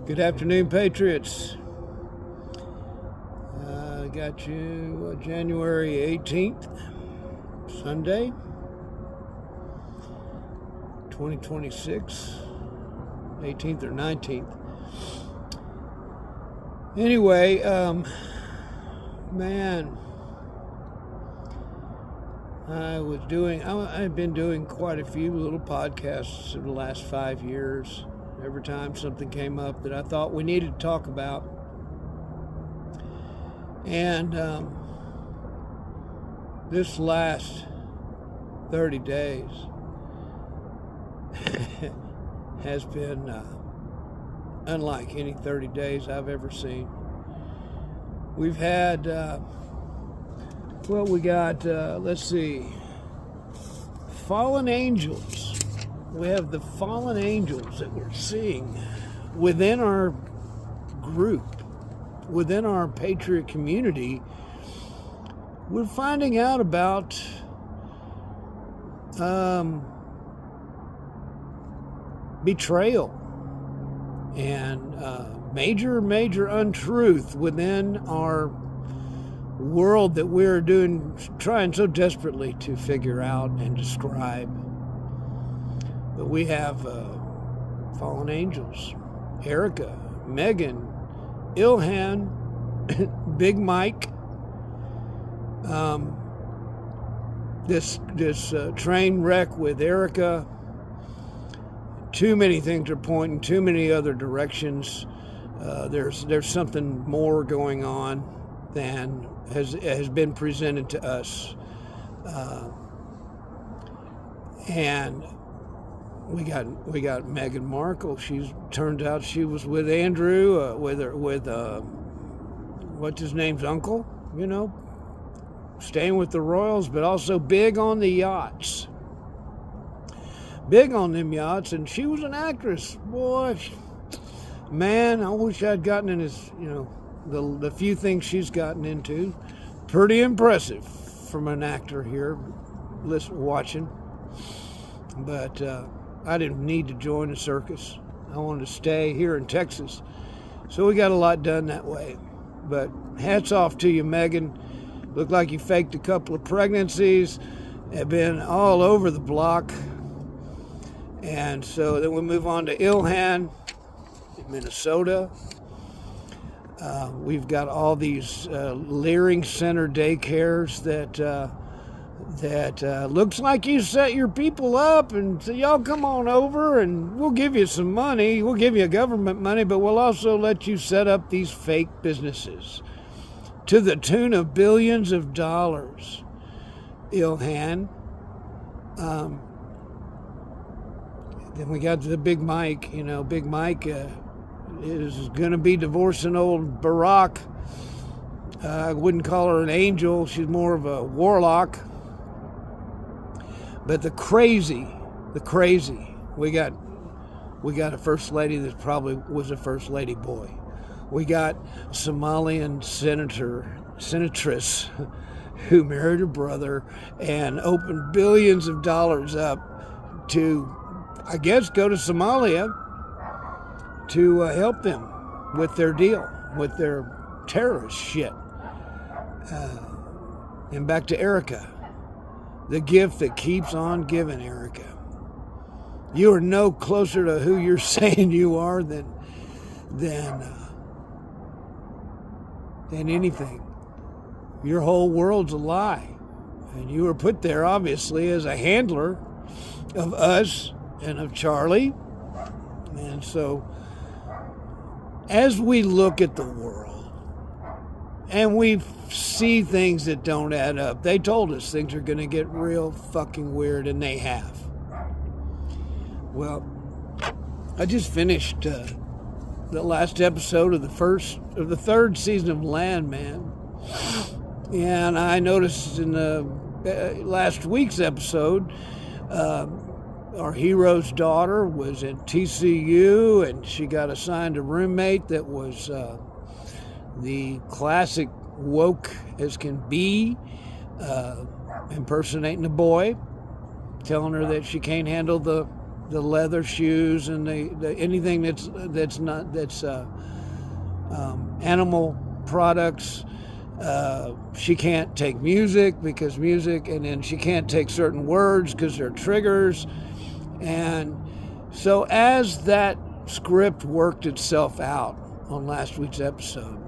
Good afternoon, Patriots. Got you January 18th, Sunday, 2026, 18th or 19th. Anyway, man, I've been doing quite a few little podcasts in the last 5 years. Every time something came up that I thought we needed to talk about. And this last 30 days has been unlike any 30 days I've ever seen. We've had, let's see, fallen angels. We have the fallen angels that we're seeing within our group, within our Patriot community. We're finding out about betrayal and major untruth within our world that we're trying so desperately to figure out and describe. But we have fallen angels: Erica, Megan, Ilhan, Big Mike. This train wreck with Erica. Too many things are pointing too many other directions. There's something more going on than has been presented to us, and we got Meghan Markle. Turns out she was with Andrew, what's his name's uncle, staying with the royals, but also big on the yachts. Big on them yachts, and she was an actress. Boy, man, I wish I'd gotten in his, the few things she's gotten into. Pretty impressive from an actor here, watching. But I didn't need to join the circus. I wanted to stay here in Texas. So we got a lot done that way. But hats off to you, Megan. Looked like you faked a couple of pregnancies. Have been all over the block. And so then we move on to Ilhan in Minnesota. We've got all these Leering Center daycares that looks like you set your people up and say, y'all come on over and we'll give you some money. We'll give you government money, but we'll also let you set up these fake businesses to the tune of billions of dollars. Ilhan. Then we got the Big Mike. Big Mike is going to be divorcing old Barack. I wouldn't call her an angel. She's more of a warlock. But the crazy, we got a first lady that probably was a first lady boy. We got a Somalian senatress who married her brother and opened billions of dollars up to, I guess, go to Somalia to help them with their deal, with their terrorist shit. And back to Erica. The gift that keeps on giving, Erica. You are no closer to who you're saying you are than anything. Your whole world's a lie. And you were put there, obviously, as a handler of us and of Charlie. And so, as we look at the world, and we see things that don't add up. They told us things are going to get real fucking weird, and they have. Well, I just finished the last episode of the third season of Landman, and I noticed in the last week's episode, our hero's daughter was at TCU, and she got assigned a roommate that was the classic woke as can be, impersonating a boy, telling her that she can't handle the leather shoes and the anything that's animal products. She can't take music because music, and then she can't take certain words because they're triggers. And so as that script worked itself out on last week's episode,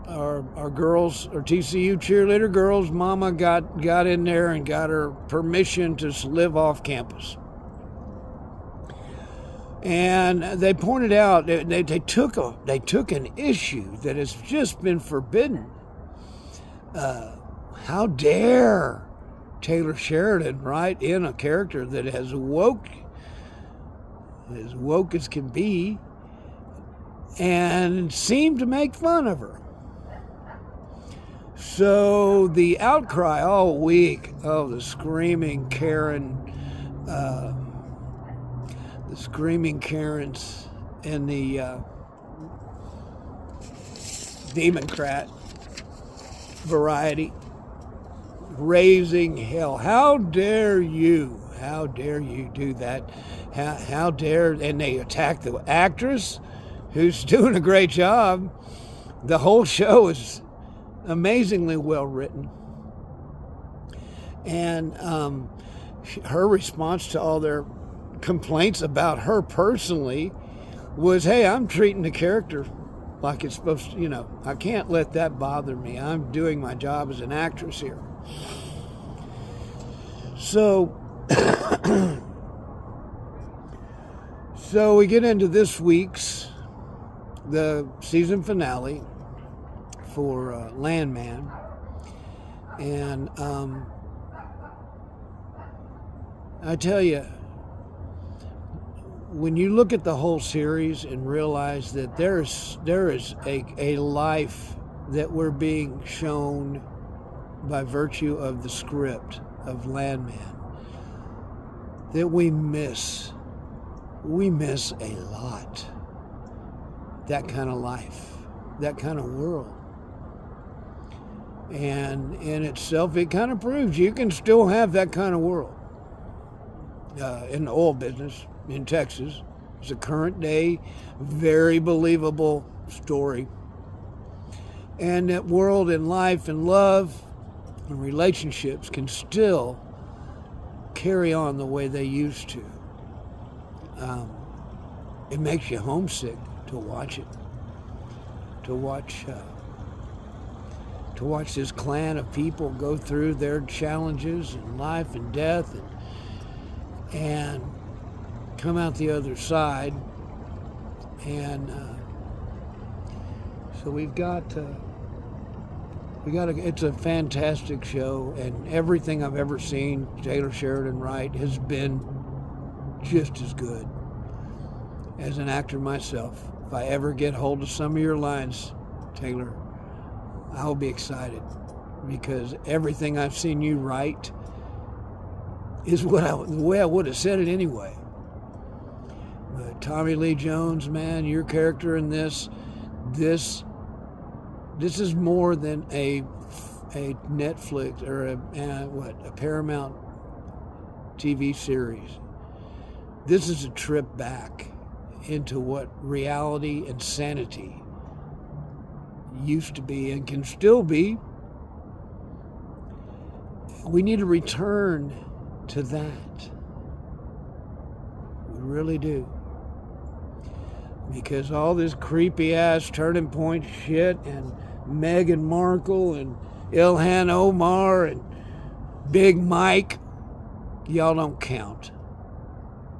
our girls, our TCU cheerleader girls, mama got in there and got her permission to live off campus. And they pointed out they took an issue that has just been forbidden. How dare Taylor Sheridan write in a character that as woke as can be, and seemed to make fun of her. So the outcry all week of the screaming Karen, the screaming Karens and the Democrat variety, raising hell. How dare you? How dare you do that? How dare, and they attack the actress who's doing a great job. The whole show is amazingly well written. And her response to all their complaints about her personally was, hey, I'm treating the character like it's supposed to, I can't let that bother me. I'm doing my job as an actress here. So, so we get into this week's, the season finale for Landman. And I tell you, when you look at the whole series and realize that there is a life that we're being shown by virtue of the script of Landman, that we miss a lot. That kind of life, that kind of world. And in itself, it kind of proves you can still have that kind of world. In the oil business in Texas, it's a current day, very believable story. And that world and life and love and relationships can still carry on the way they used to. It makes you homesick to watch it, to watch this clan of people go through their challenges in life and death, and come out the other side. And so it's a fantastic show, and everything I've ever seen Taylor Sheridan write has been just as good. As an actor myself, if I ever get hold of some of your lines, Taylor, I'll be excited, because everything I've seen you write is the way I would have said it anyway. But Tommy Lee Jones, man, your character in this is more than a Netflix or a Paramount TV series. This is a trip back into what reality and sanity used to be and can still be. We need to return to that. We really do. Because all this creepy ass Turning Point shit and Meghan Markle and Ilhan Omar and Big Mike, y'all don't count.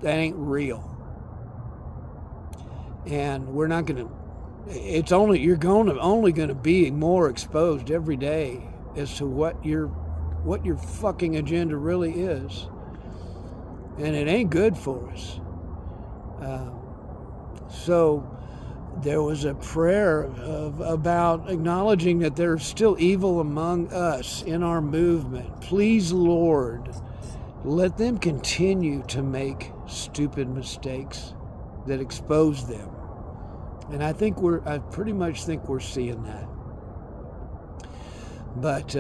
That ain't real. And we're not going to, you're only going to be more exposed every day as to what your fucking agenda really is. And it ain't good for us. So there was a prayer about acknowledging that there's still evil among us in our movement. Please, Lord, let them continue to make stupid mistakes that expose them. And I pretty much think we're seeing that. But,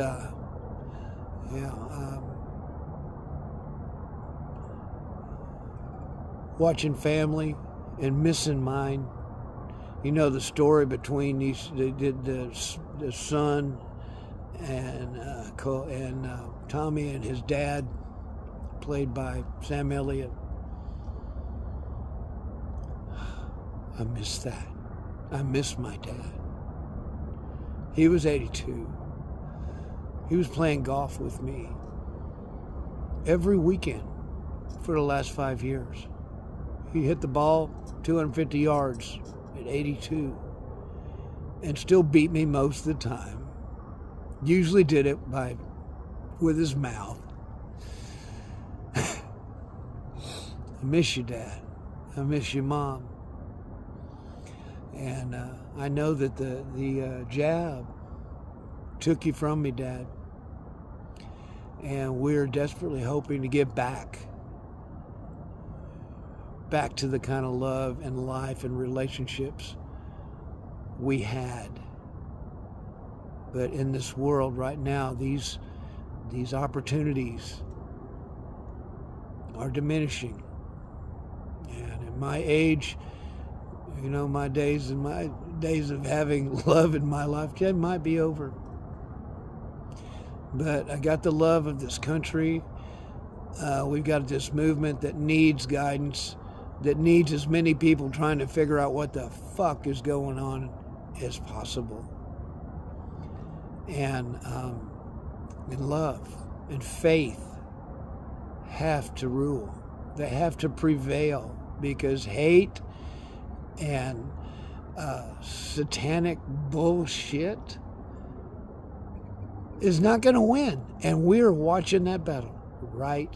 watching family and missing mine. You know the story between the son and Tommy and his dad, played by Sam Elliott. I miss that. I miss my dad. He was 82. He was playing golf with me every weekend for the last 5 years. He hit the ball 250 yards at 82 and still beat me most of the time. Usually did it with his mouth. I miss you, Dad. I miss you, Mom. And I know that the jab took you from me, Dad. And we're desperately hoping to get back to the kind of love and life and relationships we had. But in this world right now, these opportunities are diminishing. And at my age, you know, my days of having love in my life might be over. But I got the love of this country. We've got this movement that needs guidance, that needs as many people trying to figure out what the fuck is going on as possible. And love and faith have to rule. They have to prevail, because hate and satanic bullshit is not going to win. And we're watching that battle right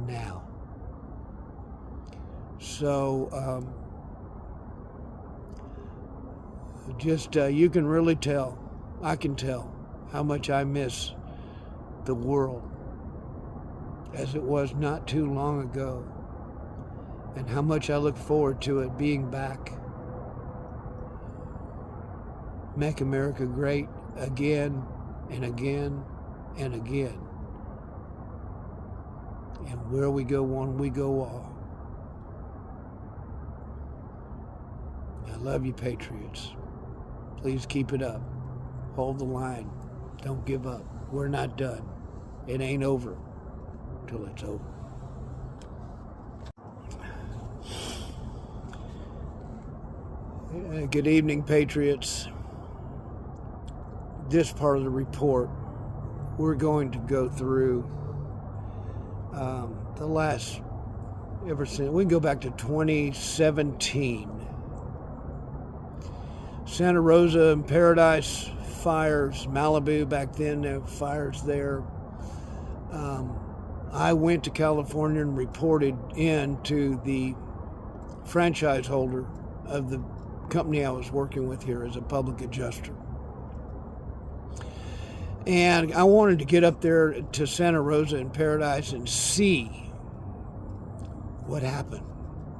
now. So you can really tell, I can tell how much I miss the world as it was not too long ago, and how much I look forward to it being back. Make America great again and again and again. And where we go one, we go all. I love you, Patriots. Please keep it up. Hold the line. Don't give up. We're not done. It ain't over till it's over. Good evening, Patriots. This part of the report, we're going to go through the last, ever since, we can go back to 2017. Santa Rosa and Paradise fires, Malibu back then, there were fires there. I went to California and reported in to the franchise holder of the company I was working with here as a public adjuster. And I wanted to get up there to Santa Rosa and Paradise and see what happened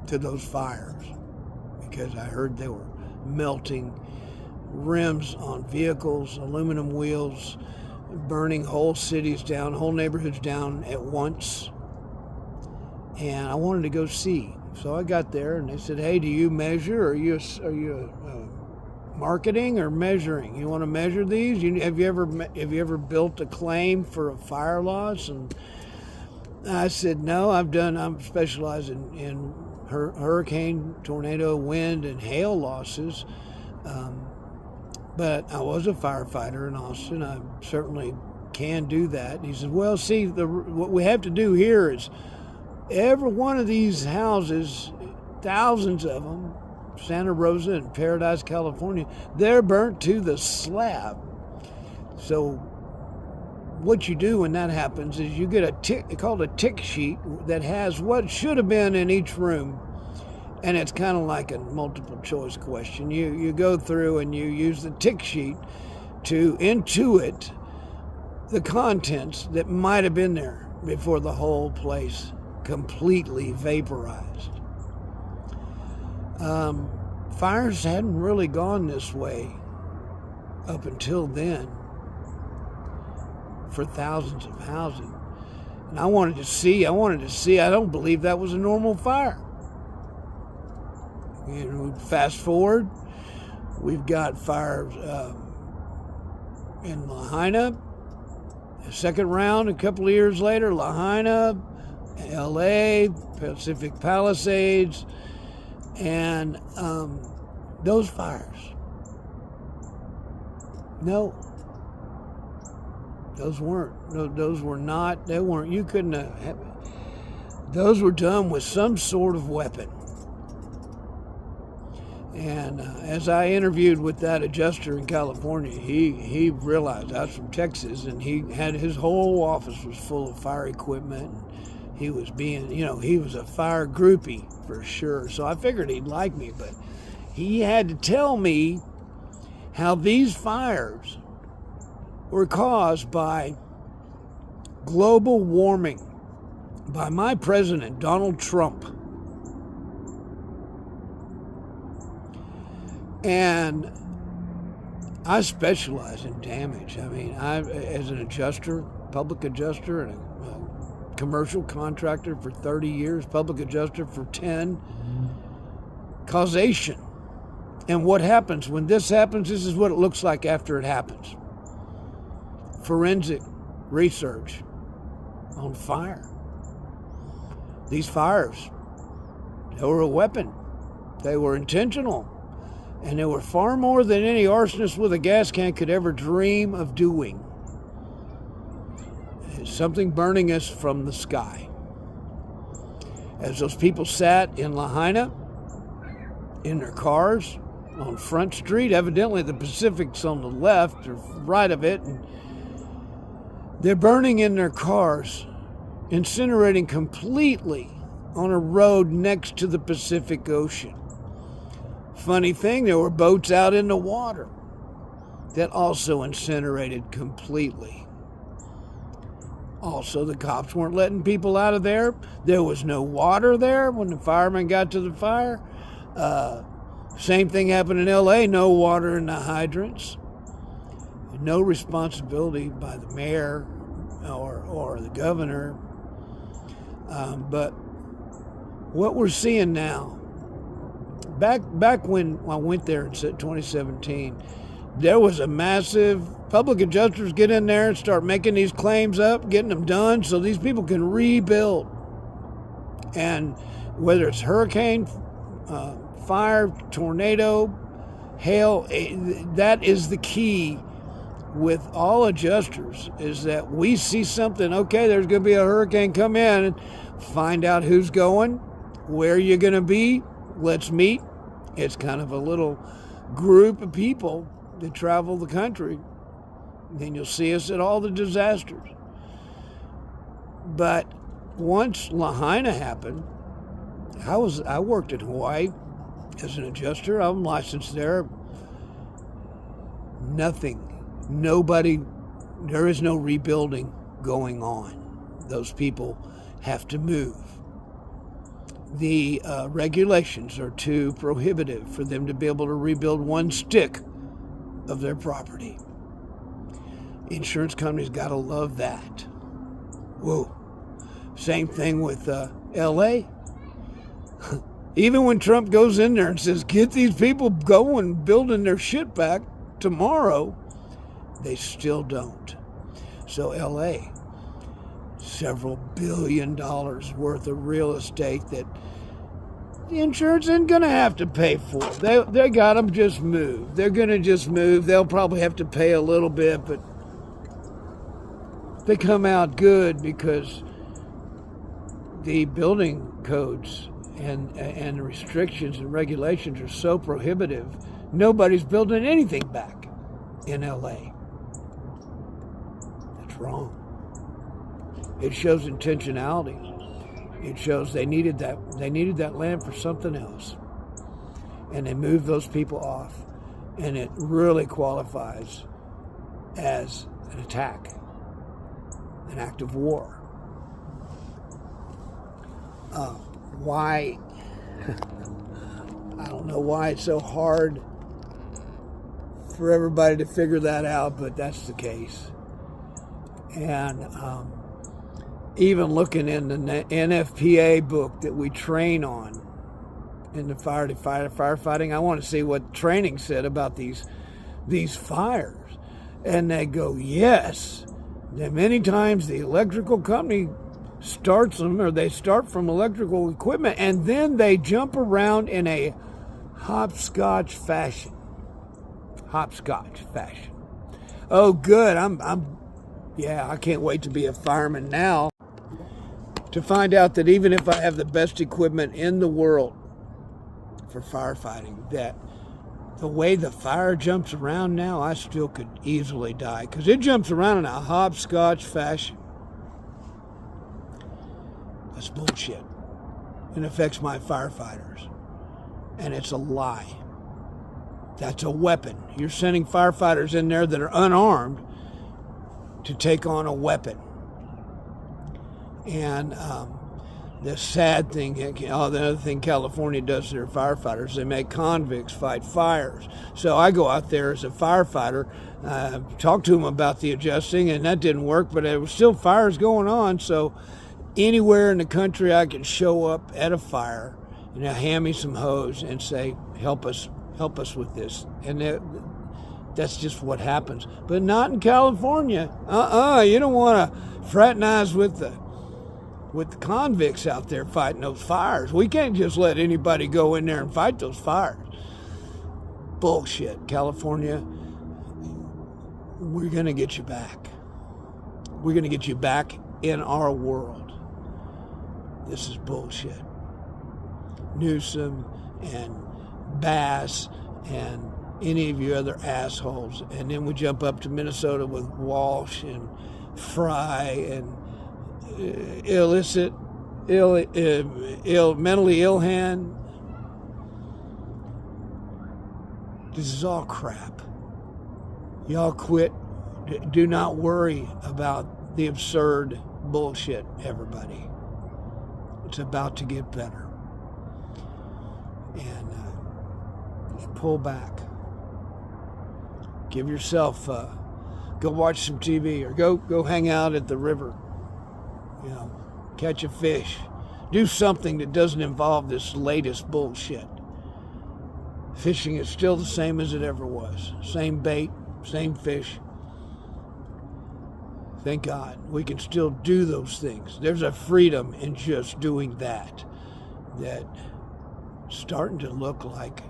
to those fires, because I heard they were melting rims on vehicles, aluminum wheels, burning whole cities down, whole neighborhoods down at once. And I wanted to go see. So I got there and they said, "Hey, do you measure? Are you marketing or measuring? You want to measure these? Have you ever built a claim for a fire loss?" And I said, "No, I'm specialized in hurricane, tornado, wind, and hail losses. But I was a firefighter in Austin. I certainly can do that." And he said, "Well, see, what we have to do here is every one of these houses, thousands of them, Santa Rosa and Paradise, California, they're burnt to the slab. So what you do when that happens is you get a tick, called a tick sheet, that has what should have been in each room. And it's kind of like a multiple choice question. You go through and you use the tick sheet to intuit the contents that might have been there before the whole place completely vaporized. Fires hadn't really gone this way up until then for thousands of houses. And I wanted to see. I don't believe that was a normal fire. And fast forward, we've got fires in Lahaina. The second round, a couple of years later, Lahaina, LA, Pacific Palisades, and those fires. No. Those were not, you couldn't have, those were done with some sort of weapon. And as I interviewed with that adjuster in California, he realized I was from Texas, and he had his whole office was full of fire equipment. And he was being, he was a fire groupie for sure. So I figured he'd like me, but he had to tell me how these fires were caused by global warming, by my president, Donald Trump. And I specialize in damage. I mean, as an adjuster, public adjuster, and a commercial contractor for 30 years, public adjuster for 10, causation. And what happens when this happens, this is what it looks like after it happens. Forensic research on fire. These fires, they were a weapon. They were intentional. And they were far more than any arsonist with a gas can could ever dream of doing. It's something burning us from the sky. As those people sat in Lahaina, in their cars, on Front Street, evidently the Pacific's on the left or right of it, and they're burning in their cars, incinerating completely on a road next to the Pacific Ocean. Funny thing, there were boats out in the water that also incinerated completely. Also, the cops weren't letting people out of there. There was no water there when the firemen got to the fire. Same thing happened in LA, no water in the hydrants. No responsibility by the mayor or the governor. But what we're seeing now, back when I went there in 2017, there was a massive, public adjusters get in there and start making these claims up, getting them done so these people can rebuild. And whether it's hurricane, fire, tornado, hail, that is the key with all adjusters, is that we see something, okay, there's going to be a hurricane, come in and find out who's going, where you're going to be, let's meet. It's kind of a little group of people that travel the country. Then you'll see us at all the disasters. But once Lahaina happened, I worked in Hawaii as an adjuster. I'm licensed there. Nothing. Nobody. There is no rebuilding going on. Those people have to move. The regulations are too prohibitive for them to be able to rebuild one stick of their property. Insurance companies got to love that. Whoa. Same thing with LA. Even when Trump goes in there and says, get these people going, building their shit back tomorrow, they still don't. So LA, several $billion worth of real estate that the insurance isn't going to have to pay for. They got them just moved. They're going to just move. They'll probably have to pay a little bit, but they come out good because the building codes and the restrictions and regulations are so prohibitive. Nobody's building anything back in LA. That's wrong. It shows intentionality. It shows they needed that land for something else. And they moved those people off. And it really qualifies as an attack, an act of war. Why? I don't know why it's so hard for everybody to figure that out, but that's the case. And even looking in the NFPA book that we train on in the firefighting, I want to see what training said about these fires. And they go, yes. Then many times the electrical company starts them, or they start from electrical equipment, and then they jump around in a hopscotch fashion. Oh, good. I can't wait to be a fireman now, to find out that even if I have the best equipment in the world for firefighting, that the way the fire jumps around now, I still could easily die, because it jumps around in a hopscotch fashion. That's bullshit. It affects my firefighters. And it's a lie. That's a weapon. You're sending firefighters in there that are unarmed to take on a weapon. And the sad thing, the other thing California does to their firefighters, they make convicts fight fires. So I go out there as a firefighter, talk to them about the adjusting, and that didn't work, but there was still fires going on. So anywhere in the country I can show up at a fire, and they'll hand me some hose and say, help us with this. And that's just what happens. But not in California. You don't want to fraternize with the convicts out there fighting those fires. We can't just let anybody go in there and fight those fires. Bullshit. California, we're going to get you back. We're going to get you back in our world. This is bullshit. Newsom and Bass and any of you other assholes. And then we jump up to Minnesota with Walsh and Fry and mentally ill hand. This is all crap. Y'all quit. Do not worry about the absurd bullshit, everybody. It's about to get better. And pull back. Give yourself, go watch some TV, or go hang out at the river. You know, catch a fish. Do something that doesn't involve this latest bullshit. Fishing is still the same as it ever was. Same bait, same fish. Thank God we can still do those things. There's a freedom in just doing that's starting to look like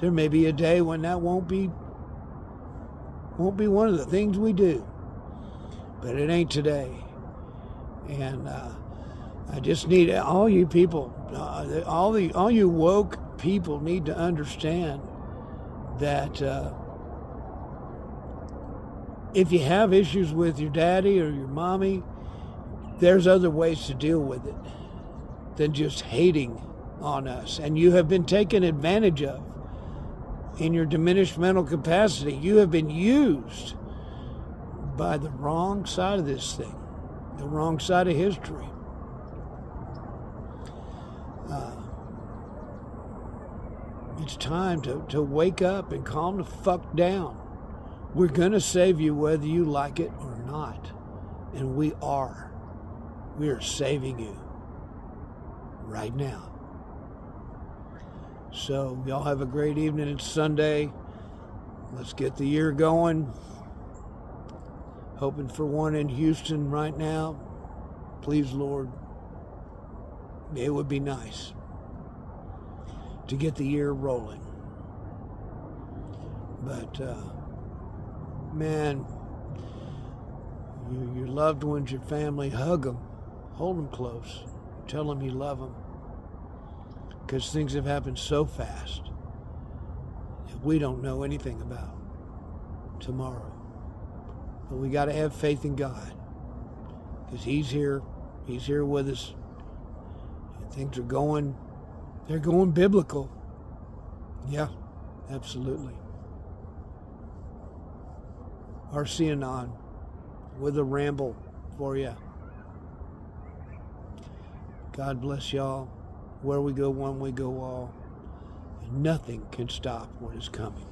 there may be a day when that won't be one of the things we do. But it ain't today. And I just need all you people, all you woke people need to understand that if you have issues with your daddy or your mommy, there's other ways to deal with it than just hating on us. And you have been taken advantage of in your diminished mental capacity. You have been used by the wrong side of this thing, the wrong side of history. It's time to wake up and calm the fuck down. We're going to save you whether you like it or not. And we are. We are saving you right now. So y'all have a great evening. It's Sunday. Let's get the year going. Hoping for one in Houston right now. Please, Lord. It would be nice to get the year rolling. But, man, your loved ones, your family, hug them. Hold them close. Tell them you love them. Because things have happened so fast that we don't know anything about tomorrow. But we got to have faith in God. Because He's here. He's here with us. And things are going biblical. Yeah, absolutely. RCAnon with a ramble for you. God bless y'all. Where we go one, we go all. And nothing can stop what is coming.